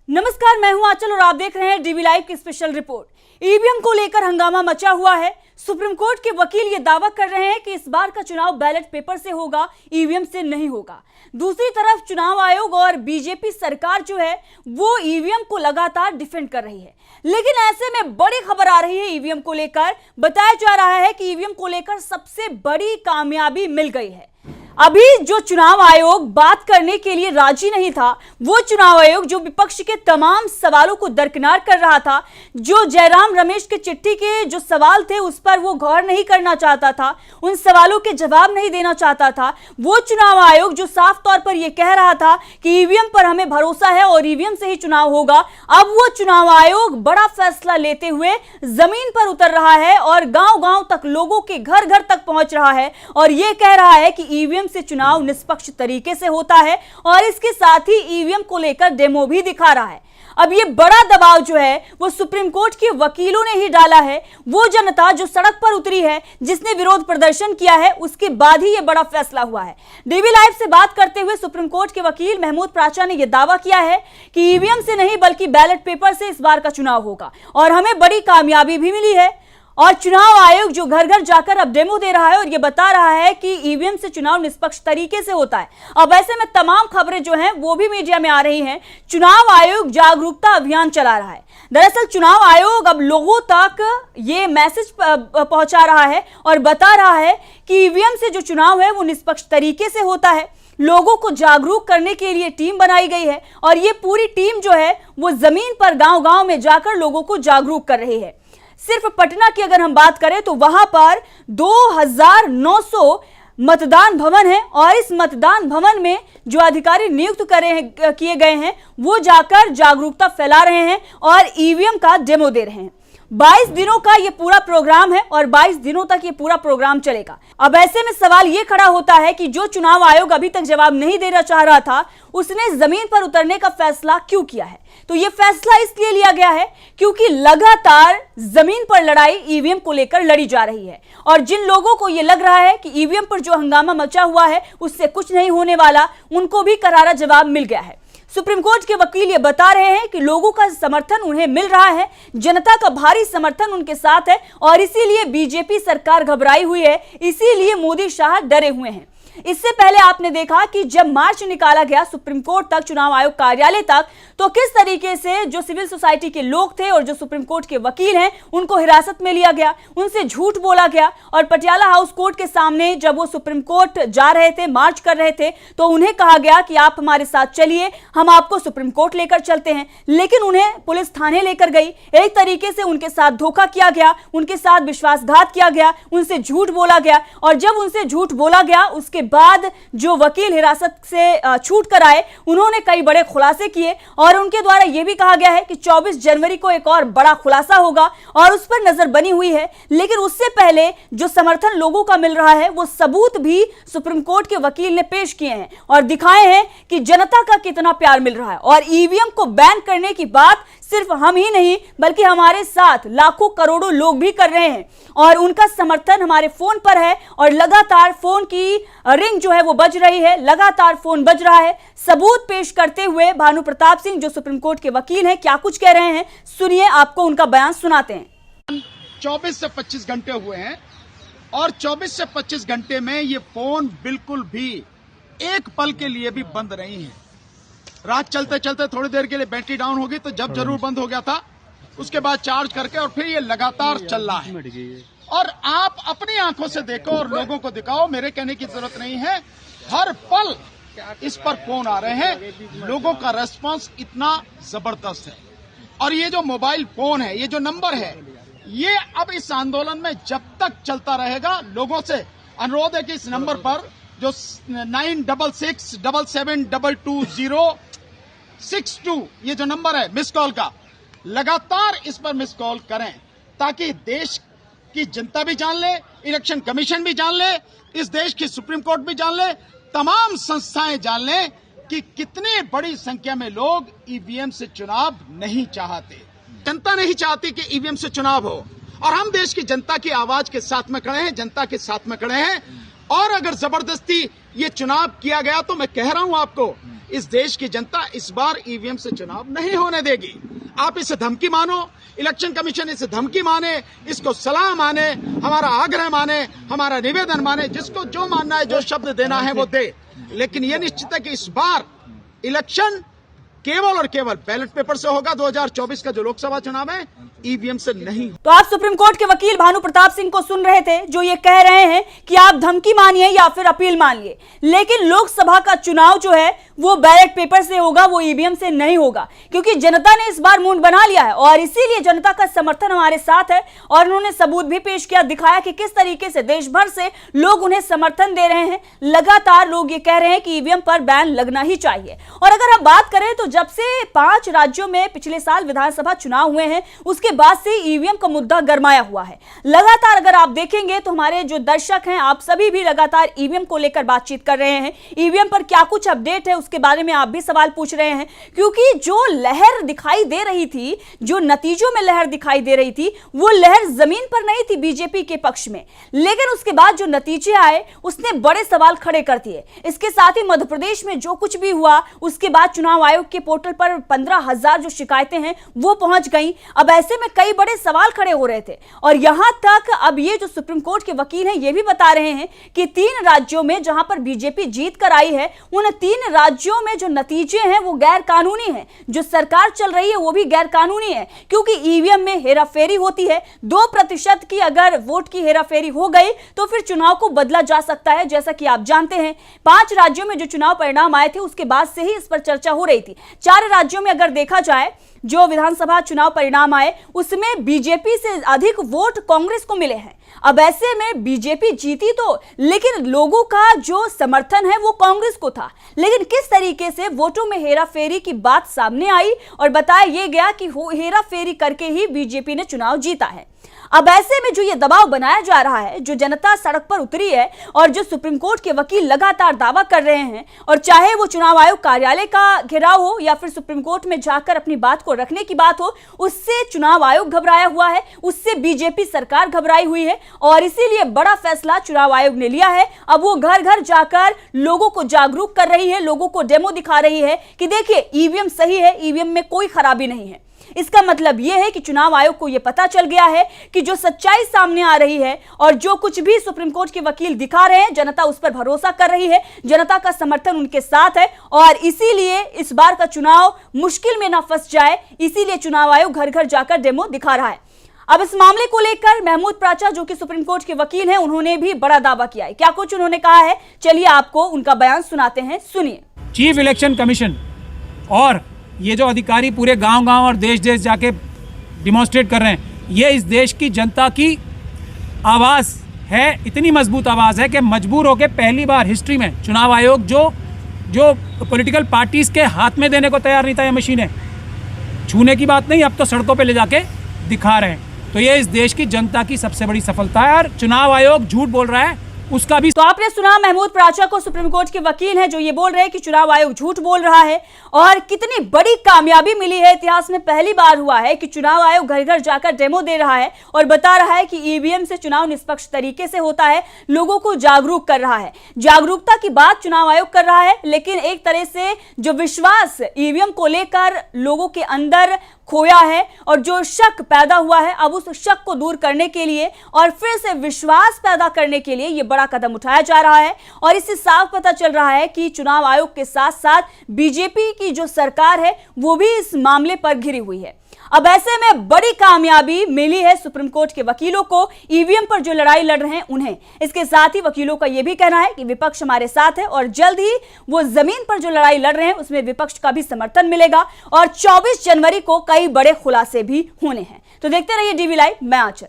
नमस्कार, मैं हूं आंचल और आप देख रहे हैं डीवी लाइव की स्पेशल रिपोर्ट। ईवीएम को लेकर हंगामा मचा हुआ है। सुप्रीम कोर्ट के वकील ये दावा कर रहे हैं कि इस बार का चुनाव बैलेट पेपर से होगा, ईवीएम से नहीं होगा। दूसरी तरफ चुनाव आयोग और बीजेपी सरकार जो है वो ईवीएम को लगातार डिफेंड कर रही है। लेकिन ऐसे में बड़ी खबर आ रही है ईवीएम को लेकर। बताया जा रहा है कि ईवीएम को लेकर सबसे बड़ी कामयाबी मिल गई है। अभी जो चुनाव आयोग बात करने के लिए राजी नहीं था, वो चुनाव आयोग जो विपक्ष के तमाम सवालों को दरकिनार कर रहा था, जो जयराम रमेश के चिट्ठी के जो सवाल थे उस पर वो गौर नहीं करना चाहता था, उन सवालों के जवाब नहीं देना चाहता था, वो चुनाव आयोग जो साफ तौर पर यह कह रहा था कि ईवीएम पर हमें भरोसा है और ईवीएम से ही चुनाव होगा, अब वो चुनाव आयोग बड़ा फैसला लेते हुए जमीन पर उतर रहा है और गांव-गांव तक, लोगों के घर-घर तक पहुंच रहा है और यह कह रहा है कि ईवीएम से चुनाव निष्पक्ष तरीके से होता है और इसके साथ ही ईवीएम को लेकर डेमो भी दिखा रहा है। अब ये बड़ा दबाव जो है वो सुप्रीम कोर्ट के वकीलों ने ही डाला है। वो जनता जो सड़क पर उतरी है, जिसने विरोध प्रदर्शन किया है, उसके बाद ही ये बड़ा फैसला हुआ है। डीवी लाइव से बात करते हुए सुप्रीम कोर्ट के वकील महमूद प्राचा ने यह दावा किया है कि ईवीएम से नहीं बल्कि बैलेट पेपर से इस बार का चुनाव होगा और हमें बड़ी कामयाबी भी मिली है। और चुनाव आयोग जो घर घर जाकर अब डेमो दे रहा है और ये बता रहा है कि ईवीएम से चुनाव निष्पक्ष तरीके से होता है। अब ऐसे में तमाम खबरें जो हैं वो भी मीडिया में आ रही हैं। चुनाव आयोग जागरूकता अभियान चला रहा है। दरअसल चुनाव आयोग अब लोगों तक ये मैसेज पहुंचा रहा है और बता रहा है कि ईवीएम से जो चुनाव है वो निष्पक्ष तरीके से होता है। लोगों को जागरूक करने के लिए टीम बनाई गई है और ये पूरी टीम जो है वो जमीन पर गांव-गांव में जाकर लोगों को जागरूक कर रही है। सिर्फ पटना की अगर हम बात करें तो वहां पर 2900 मतदान भवन है और इस मतदान भवन में जो अधिकारी नियुक्त किए गए हैं वो जाकर जागरूकता फैला रहे हैं और ईवीएम का डेमो दे रहे हैं। 22 दिनों का ये पूरा प्रोग्राम है और 22 दिनों तक ये पूरा प्रोग्राम चलेगा। अब ऐसे में सवाल ये खड़ा होता है कि जो चुनाव आयोग अभी तक जवाब नहीं देना चाह रहा था, उसने जमीन पर उतरने का फैसला क्यों किया है? तो ये फैसला इसलिए लिया गया है क्योंकि लगातार जमीन पर लड़ाई ईवीएम को लेकर लड़ी जा रही है और जिन लोगों को ये लग रहा है कि ईवीएम पर जो हंगामा मचा हुआ है उससे कुछ नहीं होने वाला, उनको भी करारा जवाब मिल गया है। सुप्रीम कोर्ट के वकील ये बता रहे हैं कि लोगों का समर्थन उन्हें मिल रहा है, जनता का भारी समर्थन उनके साथ है और इसीलिए बीजेपी सरकार घबराई हुई है, इसीलिए मोदी शाह डरे हुए हैं। इससे पहले आपने देखा कि जब मार्च निकाला गया सुप्रीम कोर्ट तक, चुनाव आयोग कार्यालय तक, तो किस तरीके से जो सिविल सोसाइटी के लोग थे और जो सुप्रीम कोर्ट के वकील हैं उनको हिरासत में लिया गया, उनसे झूठ बोला गया और पटियाला हाउस कोर्ट के सामने जब वो सुप्रीम कोर्ट जा रहे थे, मार्च कर रहे थे, तो उन्हें कहा गया कि आप हमारे साथ चलिए, हम आपको सुप्रीम कोर्ट लेकर चलते हैं। लेकिन उन्हें पुलिस थाने लेकर गई। एक तरीके से उनके साथ धोखा किया गया, उनके साथ विश्वासघात किया गया, उनसे झूठ बोला गया और जब उनसे झूठ बोला गया उसके बाद जो वकील हिरासत से छूट कर आए, उन्होंने कई बड़े खुलासे किए और उनके द्वारा यह भी कहा गया है कि 24 जनवरी को एक और बड़ा खुलासा होगा और उस पर नजर बनी हुई है। लेकिन उससे पहले जो समर्थन लोगों का मिल रहा है वो सबूत भी सुप्रीम कोर्ट के वकील ने पेश किए हैं और दिखाए हैं कि जनता का कितना प्यार मिल रहा है। और ईवीएम को बैन करने की बात सिर्फ हम ही नहीं बल्कि हमारे साथ लाखों करोड़ों लोग भी कर रहे हैं और उनका समर्थन हमारे फोन पर है और लगातार फोन की रिंग जो है वो बज रही है, लगातार फोन बज रहा है। सबूत पेश करते हुए भानु प्रताप सिंह जो सुप्रीम कोर्ट के वकील हैं क्या कुछ कह रहे हैं, सुनिए, आपको उनका बयान सुनाते हैं। 24 से 25 घंटे हुए हैं और 24 से 25 घंटे में ये फोन बिल्कुल भी एक पल के लिए भी बंद नहीं है। रात चलते चलते थोड़ी देर के लिए बैटरी डाउन होगी तो जब जरूर बंद हो गया था, उसके बाद चार्ज करके और फिर ये लगातार चल रहा है। और आप अपनी आंखों से देखो और लोगों को दिखाओ, मेरे कहने की जरूरत नहीं है। हर पल इस पर फोन आ रहे हैं, लोगों का रेस्पॉन्स इतना जबरदस्त है। और ये जो मोबाइल फोन है, ये जो नंबर है, ये अब इस आंदोलन में जब तक चलता रहेगा, लोगों से अनुरोध है कि इस नंबर पर जो 9667222062 ये जो नंबर है मिस कॉल का, लगातार इस पर मिस कॉल करें ताकि देश की जनता भी जान ले, इलेक्शन कमीशन भी जान ले, इस देश की सुप्रीम कोर्ट भी जान ले, तमाम संस्थाएं जान लें कि कितनी बड़ी संख्या में लोग ईवीएम से चुनाव नहीं चाहते। जनता नहीं चाहती कि ईवीएम से चुनाव हो और हम देश की जनता की आवाज के साथ में खड़े हैं, जनता के साथ में खड़े हैं। और अगर जबरदस्ती ये चुनाव किया गया तो मैं कह रहा हूं आपको, इस देश की जनता इस बार ईवीएम से चुनाव नहीं होने देगी। आप इसे धमकी मानो, इलेक्शन कमीशन इसे धमकी माने, इसको सलाह माने, हमारा आग्रह माने, हमारा निवेदन माने, जिसको जो मानना है, जो शब्द देना है वो दे। लेकिन यह निश्चित है कि इस बार इलेक्शन केवल और केवल बैलेट पेपर से होगा। 2024 का जो लोकसभा चुनाव है ईवीएम से नहीं। तो आप सुप्रीम कोर्ट के वकील भानु प्रताप सिंह को सुन रहे थे, जो ये कह रहे हैं कि आप धमकी मानिए या फिर अपील मानिए, लेकिन लोकसभा का चुनाव जो है वो बैलेट पेपर से होगा, वो ईवीएम से नहीं होगा, क्योंकि जनता ने इस बार मूड बना लिया है और इसीलिए जनता का समर्थन हमारे साथ है। और उन्होंने सबूत भी पेश किया, दिखाया कि किस तरीके से देश भर से लोग उन्हें समर्थन दे रहे हैं। लगातार लोग ये कह रहे हैं कि ईवीएम पर बैन लगना ही चाहिए। और अगर हम बात करें तो जब से 5 राज्यों में पिछले साल विधानसभा चुनाव हुए हैं, उसके बाद से ईवीएम का मुद्दा गरमाया हुआ है। लगातार अगर आप देखेंगे तो हमारे जो दर्शक हैं, आप सभी भी लगातार ईवीएम को लेकर बातचीत कर रहे हैं। ईवीएम पर क्या कुछ अपडेट है उसके बारे में आप भी सवाल पूछ रहे हैं, क्योंकि जो लहर दिखाई दे रही थी, जो नतीजों में लहर दिखाई दे रही थी, वो लहर जमीन पर नहीं थी बीजेपी के पक्ष में। लेकिन उसके बाद जो नतीजे आए उसने बड़े सवाल खड़े कर दिए। इसके साथ ही मध्य प्रदेश में जो कुछ भी हुआ, उसके बाद चुनाव आयोग के पोर्टल पर 15,000 जो शिकायतें हैं वो पहुंच गई। अब ऐसे में कई बड़े सवाल खड़े हो रहे थे और यहां तक अब ये जो सुप्रीम कोर्ट के वकील हैं ये भी बता रहे हैं कि 3 राज्यों में जहां पर बीजेपी जीत कर आई है, उन 3 राज्यों में जो नतीजे हैं वो गैर कानूनी हैं। जो सरकार चल रही है वो भी गैर कानूनी है, क्योंकि ईवीएम में हेराफेरी होती है। 2% की अगर वोट की हेराफेरी हो गई तो फिर चुनाव को बदला जा सकता है। जैसा कि आप जानते हैं 5 राज्यों में जो चुनाव परिणाम आए थे उसके बाद से ही इस पर चर्चा हो रही थी। 4 राज्यों में अगर देखा जाए जो विधानसभा चुनाव परिणाम आए उसमें बीजेपी से अधिक वोट कांग्रेस को मिले हैं। अब ऐसे में बीजेपी जीती तो, लेकिन लोगों का जो समर्थन है वो कांग्रेस को था। लेकिन किस तरीके से वोटों में हेराफेरी की बात सामने आई और बताया यह गया कि हेराफेरी करके ही बीजेपी ने चुनाव जीता है। अब ऐसे में जो ये दबाव बनाया जा रहा है, जो जनता सड़क पर उतरी है और जो सुप्रीम कोर्ट के वकील लगातार दावा कर रहे हैं, और चाहे वो चुनाव आयोग कार्यालय का घेराव हो या फिर सुप्रीम कोर्ट में जाकर अपनी बात को रखने की बात हो, उससे चुनाव आयोग घबराया हुआ है, उससे बीजेपी सरकार घबराई हुई है और इसीलिए बड़ा फैसला चुनाव आयोग ने लिया है। अब वो घर घर जाकर लोगों को जागरूक कर रही है, लोगों को डेमो दिखा रही है कि देखिए ईवीएम सही है, ईवीएम में कोई खराबी नहीं है। इसका मतलब यह है कि चुनाव आयोग को यह पता चल गया है कि जो सच्चाई सामने आ रही है और जो कुछ भी सुप्रीम कोर्ट के वकील दिखा रहे हैं, जनता उस पर भरोसा कर रही है, जनता का समर्थन उनके साथ है और इसीलिए इस बार का चुनाव मुश्किल में ना फंस जाए, इसीलिए चुनाव आयोग घर घर जाकर डेमो दिखा रहा है। अब इस मामले को लेकर महमूद प्राचा जो कि सुप्रीम कोर्ट के वकील हैं, उन्होंने भी बड़ा दावा किया है। क्या कुछ उन्होंने कहा है, चलिए आपको उनका बयान सुनाते हैं, सुनिए। चीफ इलेक्शन कमीशन और ये जो अधिकारी पूरे गांव-गांव और देश-देश जाके डिमॉन्स्ट्रेट कर रहे हैं, ये इस देश की जनता की आवाज़ है, इतनी मजबूत आवाज़ है कि मजबूर होकर पहली बार हिस्ट्री में चुनाव आयोग जो पॉलिटिकल पार्टीज़ के हाथ में देने को तैयार नहीं था, ये मशीनें छूने की बात नहीं, अब तो सड़कों पे ले जाके दिखा रहे हैं। तो ये इस देश की जनता की सबसे बड़ी सफलता है और चुनाव आयोग झूठ बोल रहा है उसका भी। तो आपने सुना महमूद प्राचा को, सुप्रीम कोर्ट के वकील हैं, जो ये बोल रहे हैं कि चुनाव आयोग झूठ बोल रहा है और कितनी बड़ी कामयाबी मिली है। इतिहास में पहली बार हुआ है कि चुनाव आयोग घर घर जाकर डेमो दे रहा है और बता रहा है कि ईवीएम से चुनाव निष्पक्ष तरीके से होता है, लोगों को जागरूक कर रहा है। जागरूकता की बात चुनाव आयोग कर रहा है, लेकिन एक तरह से जो विश्वास ईवीएम को लेकर लोगों के अंदर खोया है और जो शक पैदा हुआ है, अब उस शक को दूर करने के लिए और फिर से विश्वास पैदा करने के लिए ये बड़ा कदम उठाया जा रहा है। और इससे साफ पता चल रहा है कि चुनाव आयोग के साथ साथ बीजेपी की जो सरकार है वो भी इस मामले पर घिरी हुई है। अब ऐसे में बड़ी कामयाबी मिली है सुप्रीम कोर्ट के वकीलों को, ईवीएम पर जो लड़ाई लड़ रहे हैं उन्हें। इसके साथ ही वकीलों का यह भी कहना है कि विपक्ष हमारे साथ है और जल्द ही वो जमीन पर जो लड़ाई लड़ रहे हैं उसमें विपक्ष का भी समर्थन मिलेगा और 24 जनवरी को कई बड़े खुलासे भी होने हैं। तो देखते रहिए डीवी लाइव, मैं आंचल।